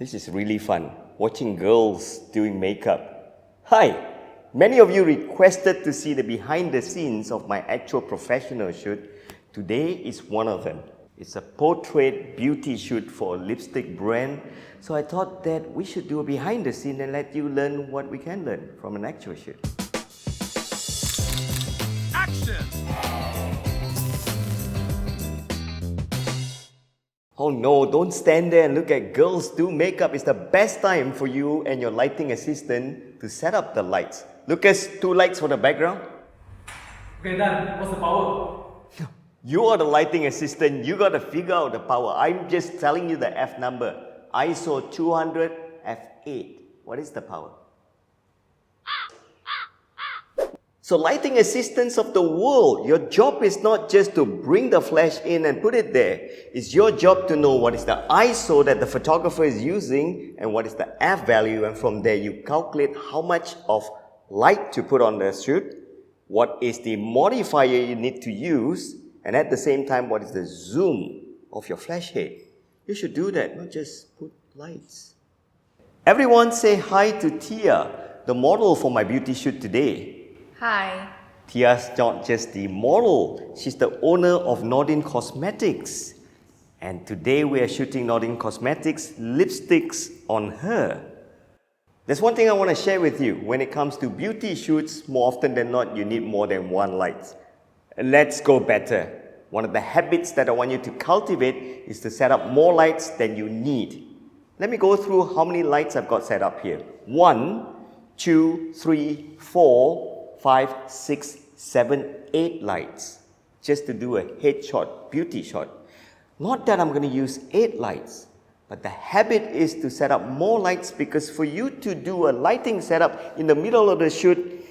This is really fun, watching girls doing makeup. Hi! Many of you requested to see the behind the scenes of my actual professional shoot. Today is one of them. It's a portrait beauty shoot for a lipstick brand. So I thought that we should do a behind the scene and let you learn what we can learn from an actual shoot. Action! Oh no, don't stand there and look at girls do makeup. It's the best time for you and your lighting assistant to set up the lights. Lucas, 2 lights for the background. Okay, done. What's the power? You are the lighting assistant. You gotta figure out the power. I'm just telling you the F number. ISO 200 F8. What is the power? So lighting assistants of the world, your job is not just to bring the flash in and put it there. It's your job to know what is the ISO that the photographer is using and what is the F value, and from there you calculate how much of light to put on the shoot, what is the modifier you need to use, and at the same time what is the zoom of your flash head. You should do that, not just put lights. Everyone say hi to Tia, the model for my beauty shoot today. Hi. Tia's not just the model, she's the owner of Nordin Cosmetics. And today we are shooting Nordin Cosmetics lipsticks on her. There's one thing I want to share with you. When it comes to beauty shoots, more often than not, you need more than one light. Let's go better. One of the habits that I want you to cultivate is to set up more lights than you need. Let me go through how many lights I've got set up here. 1, 2, 3, 4, 5, 6, 7, 8 lights just to do a headshot, beauty shot. Not that I'm going to use 8 lights, but the habit is to set up more lights, because for you to do a lighting setup in the middle of the shoot,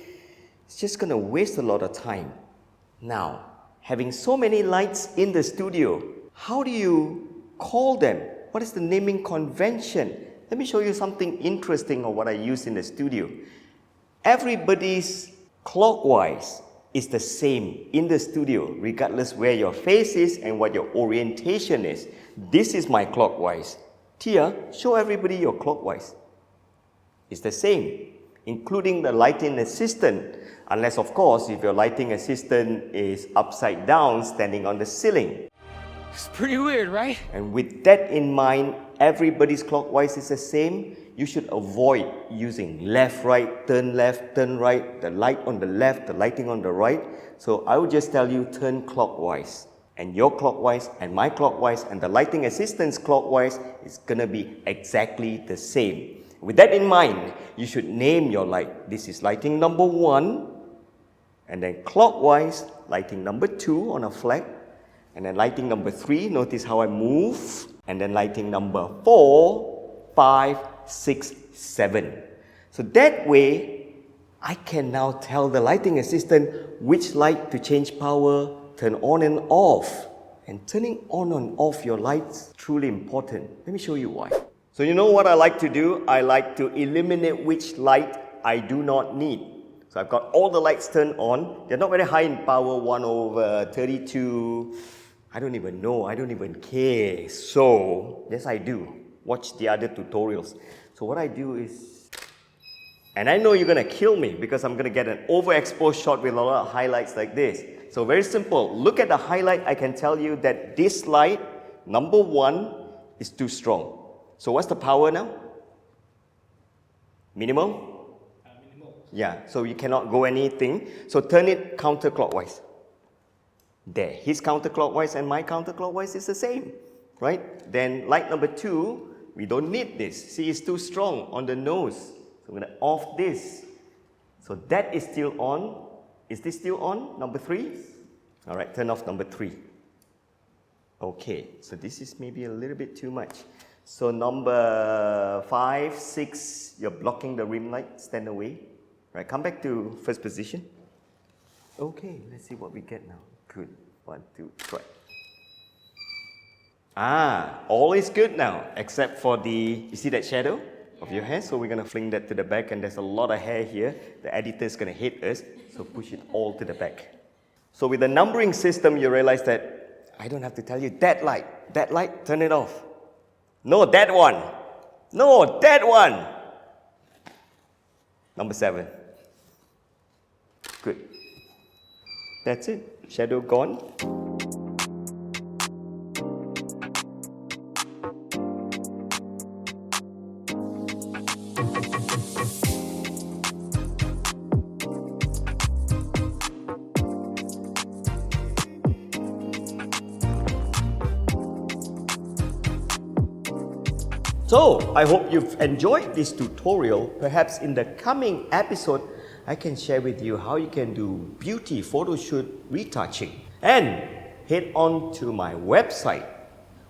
it's just going to waste a lot of time. Now, having so many lights in the studio, how do you call them? What is the naming convention? Let me show you something interesting of what I use in the studio. Everybody's clockwise is the same in the studio, regardless where your face is and what your orientation is. This is my clockwise. Tia, show everybody your clockwise. It's the same, including the lighting assistant, unless of course if your lighting assistant is upside down standing on the ceiling. It's pretty weird, right? And with that in mind, everybody's clockwise is the same. You should avoid using left, right, turn right, the light on the left, the lighting on the right. So I would just tell you turn clockwise. And your clockwise and my clockwise and the lighting assistant's clockwise is gonna be exactly the same. With that in mind, you should name your light. This is lighting number 1, and then clockwise, lighting number 2 on a flag, and then lighting number 3, notice how I move, and then lighting number 4, 5, 6, 7. So that way, I can now tell the lighting assistant which light to change power, turn on and off. And turning on and off your lights is truly important. Let me show you why. So you know what I like to do? I like to eliminate which light I do not need. So I've got all the lights turned on. They're not very high in power, 1/32. I don't even know, I don't even care. So, yes I do. Watch the other tutorials. So what I do is, and I know you're gonna kill me because I'm gonna get an overexposed shot with a lot of highlights like this. So very simple, look at the highlight, I can tell you that this light, number 1, is too strong. So what's the power now? Minimum? Yeah, so you cannot go anything. So turn it counterclockwise. There, his counterclockwise and my counterclockwise is the same, right? Then light number 2, we don't need this. See, it's too strong on the nose. So I'm going to off this. So that is still on. Is this still on? Number 3? All right, turn off number 3. Okay, so this is maybe a little bit too much. So number 5, 6, you're blocking the rim light. Stand away. All right, come back to first position. Okay, let's see what we get now. Good. 1, 2, try. All is good now, except for the, you see that shadow of your hair? So we're gonna fling that to the back, and there's a lot of hair here. The editor's gonna hate us, so push it all to the back. So with the numbering system, you realize that I don't have to tell you that light, turn it off. No, that one. No, that one. Number 7. Good. That's it. Shadow gone. So, I hope you've enjoyed this tutorial. Perhaps in the coming episode, I can share with you how you can do beauty photo shoot retouching. And head on to my website.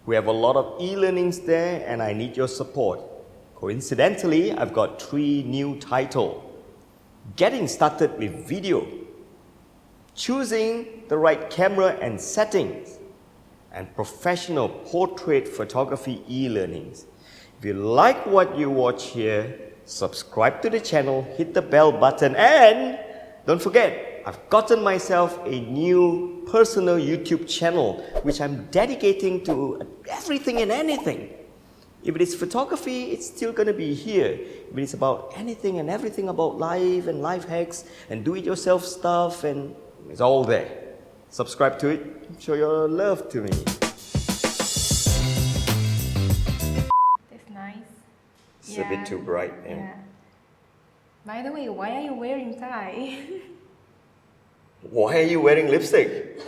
We have a lot of e-learnings there and I need your support. Coincidentally, I've got 3 new titles. Getting started with video, choosing the right camera and settings, and professional portrait photography e-learnings. If you like what you watch here, subscribe to the channel, hit the bell button, and don't forget, I've gotten myself a new personal YouTube channel which I'm dedicating to everything and anything. If it is photography, it's still going to be here. If it is about anything and everything about life and life hacks and do-it-yourself stuff, and it's all there. Subscribe to it, show your love to me. That's nice. It's a bit too bright. Yeah. By the way, why are you wearing tie? Why are you wearing lipstick?